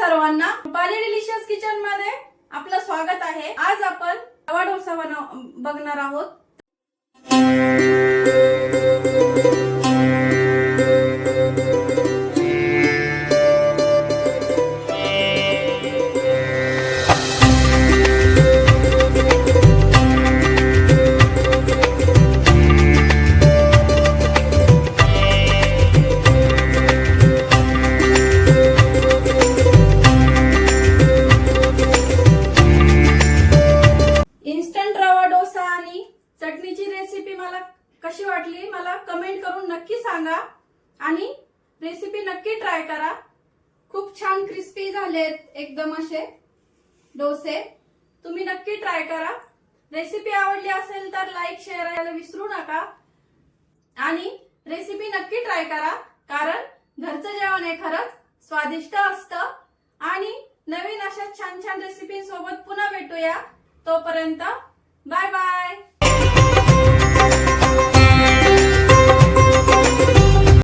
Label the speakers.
Speaker 1: सर्वांना Rupali delicious kitchen मध्ये आपलं स्वागत आहे। आज आपण रवा डोसा बघणार आहोत। इन्स्टंट रवा डोसा आणि चटणीची रेसिपी मला कशी वाटली मला कमेंट करून नक्की सांगा आणि रेसिपी नक्की ट्राय करा। खूप छान क्रिस्पी झालेत एकदम असे डोसे। तुम्ही नक्की ट्राय करा। रेसिपी आवडली असेल तर लाईक शेअर करायला विसरू नका आणि रेसिपी नक्की ट्राय करा, कारण घरचं जेवण हे खरंच स्वादिष्ट असतं। आणि नवीन अशा छान छान रेसिपी सोबत पुन्हा भेटूया। तोपर्यंत बाय बाय।